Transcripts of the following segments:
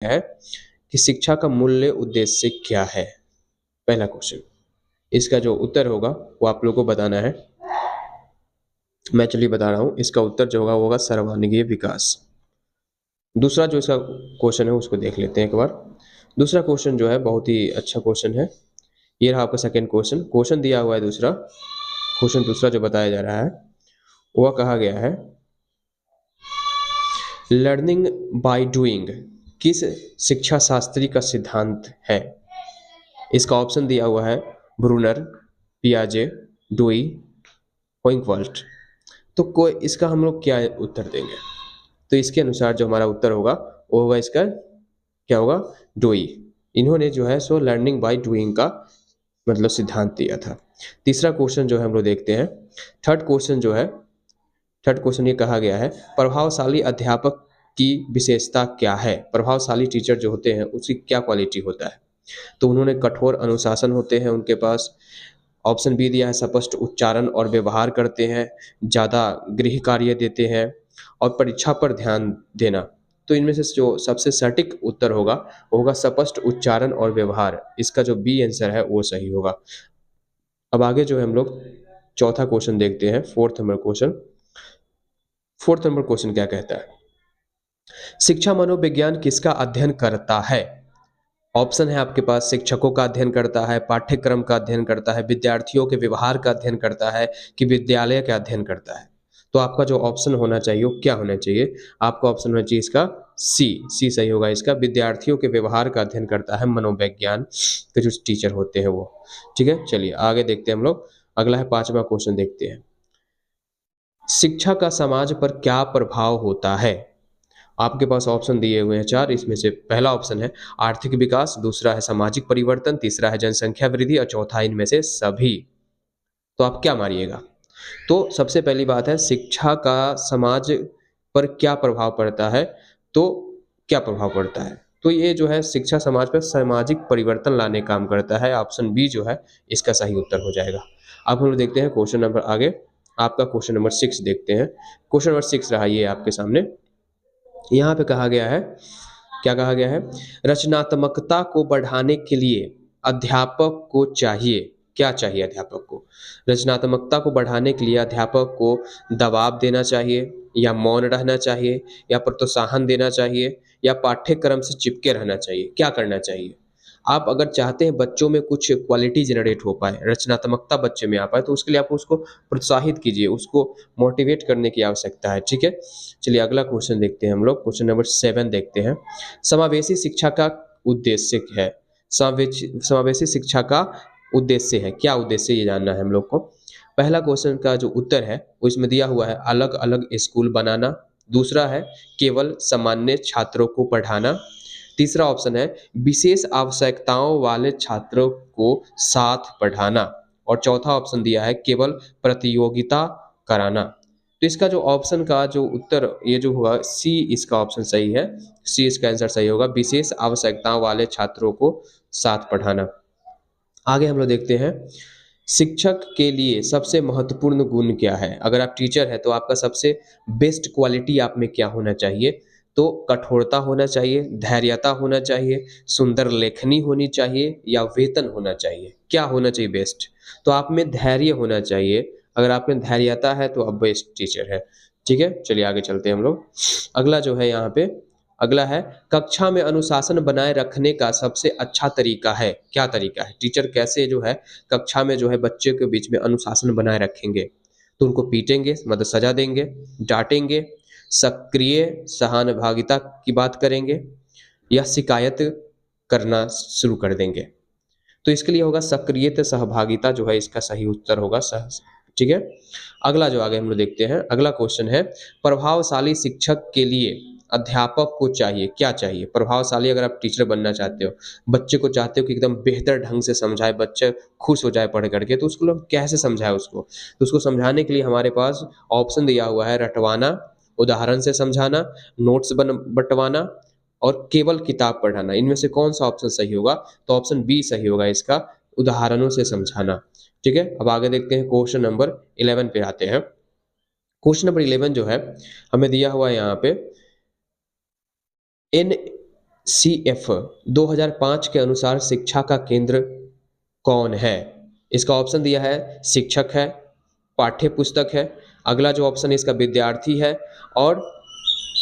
है कि शिक्षा का मूल्य उद्देश्य क्या है। पहला क्वेश्चन, इसका जो उत्तर होगा वो आप लोगों को बताना है। मैं चलिए बता रहा हूँ, इसका उत्तर जो होगा वो होगा सर्वांगीण विकास। दूसरा जो इसका क्वेश्चन है उसको देख लेते हैं एक बार। दूसरा क्वेश्चन जो है बहुत ही अच्छा क्वेश्चन है। ये रहा आपका सेकंड क्वेश्चन। क्वेश्चन दिया हुआ है दूसरा, क्वेश्चन दूसरा जो बताया जा रहा है वह कहा गया है लर्निंग बाय डूइंग किस शिक्षा शास्त्री का सिद्धांत है। इसका ऑप्शन दिया हुआ है ब्रूनर, पियाजे, डुई, होइंकवाल्ट। तो कोई इसका हम लोग क्या उत्तर देंगे? तो इसके अनुसार जो हमारा उत्तर होगा वो होगा इसका क्या होगा, डुई। इन्होंने जो है सो लर्निंग बाय डूइंग का मतलब सिद्धांत दिया था। तीसरा क्वेश्चन जो है हम लोग देखते हैं। थर्ड क्वेश्चन जो है, थर्ड क्वेश्चन ये कहा गया है प्रभावशाली अध्यापक की विशेषता क्या है। प्रभावशाली टीचर जो होते हैं उसकी क्या क्वालिटी होता है। तो उन्होंने कठोर अनुशासन होते हैं उनके पास। ऑप्शन बी दिया है स्पष्ट उच्चारण और व्यवहार करते हैं, ज़्यादा गृह कार्य देते हैं और परीक्षा पर ध्यान देना। तो इनमें से जो सबसे सटीक उत्तर होगा वो होगा स्पष्ट उच्चारण और व्यवहार। इसका जो बी आंसर है वो सही होगा। अब आगे जो है हम लोग चौथा क्वेश्चन देखते हैं, fourth number question. Fourth number question क्या कहता है, शिक्षा मनोविज्ञान किसका अध्ययन करता है। ऑप्शन है आपके पास शिक्षकों का अध्ययन करता है, पाठ्यक्रम का अध्ययन करता है, विद्यार्थियों के व्यवहार का अध्ययन करता है कि विद्यालय का अध्ययन करता है। तो आपका जो ऑप्शन होना चाहिए वो क्या होना चाहिए, आपका ऑप्शन होना चाहिए इसका सी। सी सही होगा इसका, विद्यार्थियों के व्यवहार का अध्ययन करता है मनोविज्ञान के जो टीचर होते हैं वो। ठीक है, चलिए आगे देखते हैं हम लोग। अगला है पांचवा क्वेश्चन, देखते हैं शिक्षा का समाज पर क्या प्रभाव होता है। आपके पास ऑप्शन दिए हुए हैं चार, इसमें से पहला ऑप्शन है आर्थिक विकास, दूसरा है सामाजिक परिवर्तन, तीसरा है जनसंख्या वृद्धि और चौथा इनमें से सभी। तो आप क्या मारिएगा। तो सबसे पहली बात है शिक्षा का समाज पर क्या प्रभाव पड़ता है। तो क्या प्रभाव पड़ता है, तो ये जो है शिक्षा समाज पर सामाजिक परिवर्तन लाने काम करता है। ऑप्शन बी जो है इसका सही उत्तर हो जाएगा। अब हम लोग देखते हैं क्वेश्चन नंबर आगे, आपका क्वेश्चन नंबर 6 देखते हैं। क्वेश्चन नंबर 6 रहा ये आपके सामने। यहाँ पे कहा गया है, क्या कहा गया है, रचनात्मकता को बढ़ाने के लिए अध्यापक को चाहिए, क्या चाहिए अध्यापक को। रचनात्मकता को बढ़ाने के लिए अध्यापक को दबाव देना चाहिए, या मौन रहना चाहिए, या प्रोत्साहन देना चाहिए, या पाठ्यक्रम से चिपके रहना चाहिए, क्या करना चाहिए। आप अगर चाहते हैं बच्चों में कुछ क्वालिटी जनरेट हो पाए, रचनात्मकता बच्चे में आ पाए, तो उसके लिए आप उसको प्रोत्साहित कीजिए, उसको मोटिवेट करने की आवश्यकता है। ठीक है, चलिए अगला क्वेश्चन देखते हैं हम लोग। क्वेश्चन नंबर 7 देखते हैं, समावेशी शिक्षा का उद्देश्य है। समावेशी शिक्षा का उद्देश्य है, क्या उद्देश्य ये जानना है हम लोग को। पहला क्वेश्चन का जो उत्तर है वो इसमें दिया हुआ है अलग अलग स्कूल बनाना, दूसरा है केवल सामान्य छात्रों को पढ़ाना, तीसरा ऑप्शन है विशेष आवश्यकताओं वाले छात्रों को साथ पढ़ाना, और चौथा ऑप्शन दिया है केवल प्रतियोगिता कराना। तो इसका जो ऑप्शन का जो उत्तर ये जो होगा सी, इसका ऑप्शन सही है। सी इसका आंसर सही होगा, विशेष आवश्यकताओं वाले छात्रों को साथ पढ़ाना। आगे हम लोग देखते हैं शिक्षक के लिए सबसे महत्वपूर्ण गुण क्या है। अगर आप टीचर है तो आपका सबसे बेस्ट क्वालिटी आप में क्या होना चाहिए। तो कठोरता होना चाहिए, धैर्यता होना चाहिए, सुंदर लेखनी होनी चाहिए, या वेतन होना चाहिए, क्या होना चाहिए बेस्ट। तो आप में धैर्य होना चाहिए, अगर आप में धैर्यता है तो आप बेस्ट टीचर है। ठीक है, चलिए आगे चलते हैं हम लोग। अगला जो है यहाँ पे, अगला है कक्षा में अनुशासन बनाए रखने का सबसे अच्छा तरीका है, क्या तरीका है। टीचर कैसे जो है कक्षा में जो है बच्चे के बीच में अनुशासन बनाए रखेंगे। तो उनको पीटेंगे मतलब सजा देंगे, डांटेंगे, सक्रिय सहानुभूतिता की बात करेंगे, या शिकायत करना शुरू कर देंगे। तो इसके लिए होगा सक्रिय सहभागिता जो है इसका सही उत्तर होगा ठीक है। अगला जो आगे हम लोग देखते हैं, अगला क्वेश्चन है प्रभावशाली शिक्षक के लिए अध्यापक को चाहिए, क्या चाहिए। प्रभावशाली अगर आप टीचर बनना चाहते हो, बच्चे को चाहते हो कि एकदम बेहतर ढंग से समझाए, बच्चे खुश हो जाए पढ़ करके, तो उसको लोग कैसे समझाए उसको। तो उसको समझाने के लिए हमारे पास ऑप्शन दिया हुआ है रटवाना, उदाहरण से समझाना, नोट्स बंटवाना, और केवल किताब पढ़ाना। इनमें से कौन सा ऑप्शन सही होगा। तो ऑप्शन बी सही होगा इसका, उदाहरणों से समझाना। ठीक है, अब आगे देखते हैं क्वेश्चन नंबर 11 पे आते हैं। क्वेश्चन नंबर 11 जो है हमें दिया हुआ है यहाँ पे, इन CF 2005 के अनुसार शिक्षा का केंद्र कौन है? इसका ऑप्शन दिया है शिक्षक है, पाठ्य पुस्तक है, अगला जो ऑप्शन है इसका विद्यार्थी है, और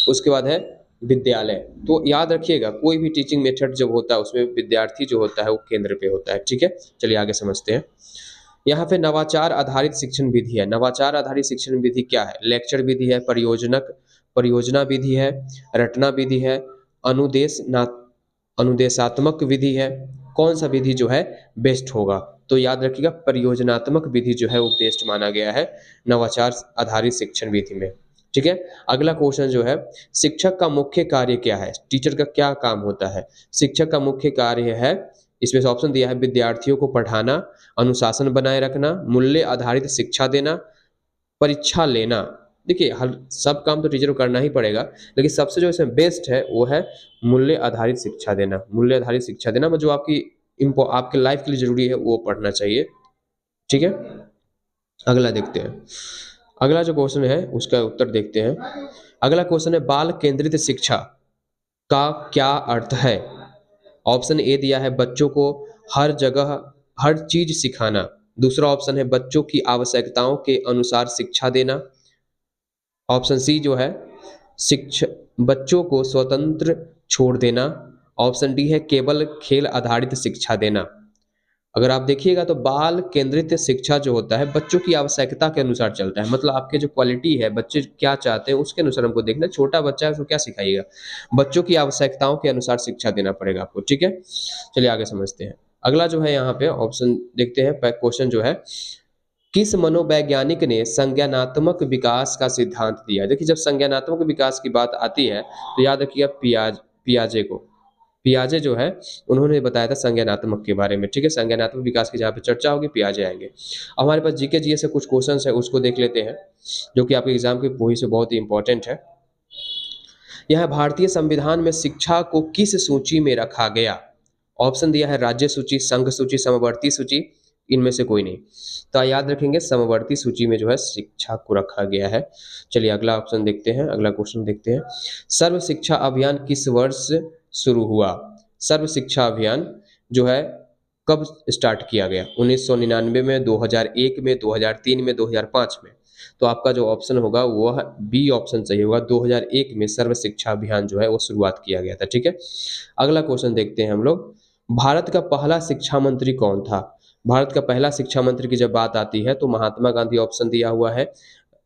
उसके बाद है विद्यालय। तो याद रखिएगा कोई भी टीचिंग मेथड जब होता है उसमें विद्यार्थी जो होता है वो केंद्र पे होता है। ठीक है, चलिए आगे समझते हैं। यहाँ पे नवाचार आधारित शिक्षण विधि है। नवाचार आधारित शिक्षण विधि क्या है? लेक्चर विधि है, परियोजना विधि है, रटना विधि है, अनुदेशात्मक विधि है। कौन सा विधि जो है बेस्ट होगा? तो याद रखिएगा परियोजनात्मक विधि जो है वो बेस्ट माना गया है नवाचार आधारित शिक्षण विधि में। ठीक है, अगला क्वेश्चन जो है, शिक्षक का मुख्य कार्य क्या है? टीचर का क्या काम होता है? शिक्षक का मुख्य कार्य है, इसमें से ऑप्शन दिया है विद्यार्थियों को पढ़ाना, अनुशासन बनाए रखना, मूल्य आधारित शिक्षा देना, परीक्षा लेना। देखिए हर सब काम तो टीचर को करना ही पड़ेगा, लेकिन सबसे जो इसमें बेस्ट है वो है मूल्य आधारित शिक्षा देना। मूल्य आधारित शिक्षा देना जो आपके लाइफ के लिए जरूरी है वो पढ़ना चाहिए। ठीक है, अगला देखते हैं। अगला जो क्वेश्चन है उसका उत्तर देखते हैं। अगला क्वेश्चन है बाल केंद्रित शिक्षा का क्या अर्थ है? ऑप्शन ए दिया है बच्चों को हर जगह हर चीज सिखाना। दूसरा ऑप्शन है बच्चों की आवश्यकताओं के अनुसार शिक्षा देना। ऑप्शन सी जो है शिक्षा बच्चों को स्वतंत्र छोड़ देना। ऑप्शन डी है केवल खेल आधारित शिक्षा देना। अगर आप देखिएगा तो बाल केंद्रित शिक्षा जो होता है बच्चों की आवश्यकता के अनुसार चलता है। मतलब आपके जो क्वालिटी है, बच्चे क्या चाहते हैं उसके अनुसार हमको देखना। छोटा बच्चा है उसको क्या सिखाइएगा? बच्चों की आवश्यकताओं के अनुसार शिक्षा देना पड़ेगा आपको। ठीक है, चलिए आगे समझते हैं। अगला जो है यहाँ पे ऑप्शन देखते हैं। क्वेश्चन जो है, किस मनोवैज्ञानिक ने संज्ञानात्मक विकास का सिद्धांत दिया? देखिए जब संज्ञानात्मक विकास की बात आती है तो याद रखिएगा पियाजे जो है उन्होंने बताया था संज्ञानात्मक के बारे में। ठीक है, संज्ञानात्मक विकास की जहाँ पे चर्चा होगी पियाजे आएंगे। हमारे पास जीके जीएस से कुछ क्वेश्चंस है उसको देख लेते हैं जो कि आपके एग्जाम की वही से बहुत ही इंपॉर्टेंट है। यह भारतीय संविधान में शिक्षा को किस सूची में रखा गया? ऑप्शन दिया है राज्य सूची, संघ सूची, समवर्ती सूची, इनमें से कोई नहीं। तो याद रखेंगे समवर्ती सूची में जो है शिक्षा को रखा गया है। चलिए अगला ऑप्शन देखते हैं, अगला क्वेश्चन देखते हैं। सर्व शिक्षा अभियान किस वर्ष शुरू हुआ? सर्व शिक्षा अभियान जो है कब स्टार्ट किया गया? 1999 में, 2001 में, 2003 में, 2005 में। तो आपका जो ऑप्शन होगा वह बी ऑप्शन सही होगा। 2001 में सर्व शिक्षा अभियान जो है वो शुरुआत किया गया था। ठीक है, अगला क्वेश्चन देखते हैं हम लोग। भारत का पहला शिक्षा मंत्री कौन था? भारत का पहला शिक्षा मंत्री की जब बात आती है तो महात्मा गांधी ऑप्शन दिया हुआ है,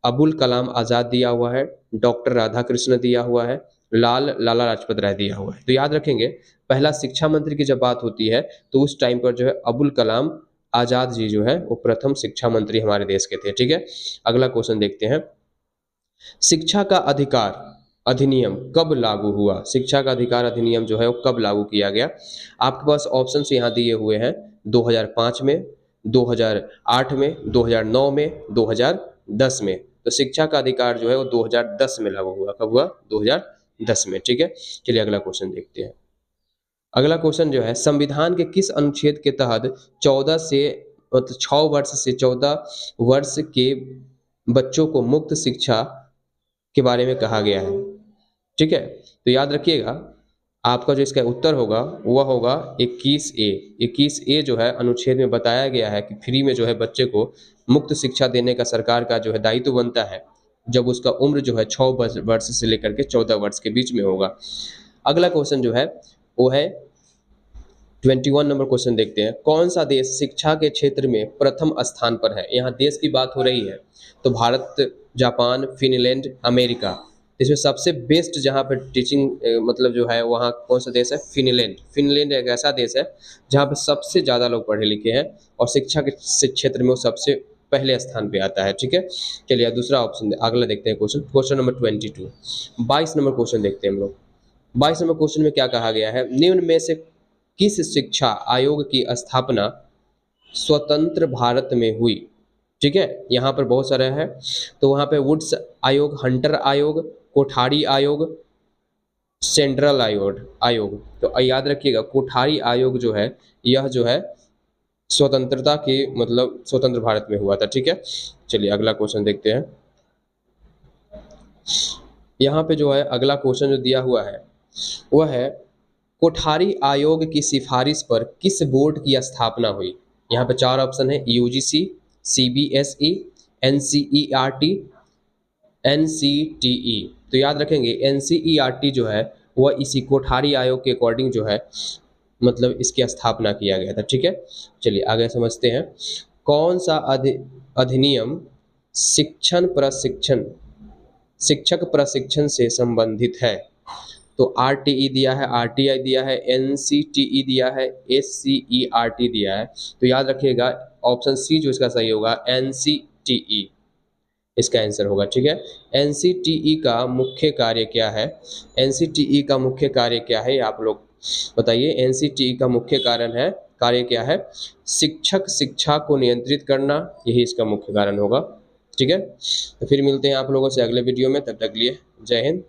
अबुल कलाम आजाद दिया हुआ है, डॉक्टर राधाकृष्ण दिया हुआ है, लाला लाजपत राय दिया हुआ है। तो याद रखेंगे पहला शिक्षा मंत्री की जब बात होती है तो उस टाइम पर जो है अबुल कलाम आजाद जी जो है वो प्रथम शिक्षा मंत्री हमारे देश के थे। ठीक है, अगला क्वेश्चन देखते हैं। शिक्षा का अधिकार अधिनियम कब लागू हुआ? शिक्षा का अधिकार अधिनियम जो है वो कब लागू किया गया? आपके पास ऑप्शन यहाँ दिए हुए हैं 2005 में, 2008 में, 2009 में, 2010 में। तो शिक्षा का अधिकार जो है वो 2010 में लागू हुआ। कब हुआ? 2010 में। ठीक है, चलिए अगला क्वेश्चन देखते हैं। अगला क्वेश्चन जो है संविधान के किस अनुच्छेद के तहत 14 से मतलब 6 वर्ष से 14 वर्ष के बच्चों को मुक्त शिक्षा के बारे में कहा गया है? ठीक है, तो याद रखिएगा आपका जो इसका उत्तर होगा वह होगा 21A। 21A जो है अनुच्छेद में बताया गया है कि फ्री में जो है बच्चे को मुक्त शिक्षा देने का सरकार का जो है दायित्व बनता है जब उसका उम्र जो है 6 वर्ष से लेकर के 14 वर्ष के बीच में होगा। अगला क्वेश्चन जो है वो है 21 नंबर क्वेश्चन देखते हैं। कौन सा देश शिक्षा के क्षेत्र में प्रथम स्थान पर है? यहाँ देश की बात हो रही है तो भारत, जापान, फिनलैंड, अमेरिका। इसमें सबसे बेस्ट जहाँ पर टीचिंग मतलब जो है वहाँ कौन सा देश है? फिनलैंड। फिनलैंड एक ऐसा देश है जहाँ पर सबसे ज़्यादा लोग पढ़े लिखे हैं और शिक्षा के क्षेत्र में वो सबसे पहले स्थान पे आता है। ठीक है, चलिए दूसरा ऑप्शन अगला देखते हैं क्वेश्चन नंबर 22। 22 नंबर क्वेश्चन देखते हैं हम लोग। 22 नंबर क्वेश्चन में क्या कहा गया है? निम्न में से किस शिक्षा आयोग की स्थापना स्वतंत्र भारत में हुई? ठीक है, यहाँ पर बहुत सारे हैं तो वहाँ पे वुड्स आयोग, हंटर आयोग, कोठारी आयोग, सेंट्रल आयोग। तो याद रखिएगा कोठारी आयोग जो है यह जो है स्वतंत्रता के मतलब स्वतंत्र भारत में हुआ था। ठीक है, चलिए अगला क्वेश्चन देखते हैं। यहाँ पे जो है अगला क्वेश्चन जो दिया हुआ है वह है कोठारी आयोग की सिफारिश पर किस बोर्ड की स्थापना हुई? यहाँ पे 4 ऑप्शन है, यूजीसी, सीबीएसई, एनसीईआरटी, एनसीटीई। तो याद रखेंगे एनसीईआरटी जो है वह इसी कोठारी आयोग के अकॉर्डिंग जो है मतलब इसकी स्थापना किया गया था। ठीक है, चलिए आगे समझते हैं। कौन सा अधिनियम शिक्षक प्रशिक्षण से संबंधित है? तो आरटीई दिया है, आरटीआई दिया है, एनसीटीई दिया है, एससीईआरटी दिया है। तो याद रखिएगा ऑप्शन सी जो इसका सही होगा, एनसीटीई इसका आंसर होगा। ठीक है, एनसीटीई का मुख्य कार्य क्या है? एनसीटीई का मुख्य कार्य क्या है, आप लोग बताइए। एनसीटीई का मुख्य कार्य क्या है? शिक्षक शिक्षा को नियंत्रित करना, यही इसका मुख्य कारण होगा। ठीक है, तो फिर मिलते हैं आप लोगों से अगले वीडियो में, तब तक के लिए जय हिंद।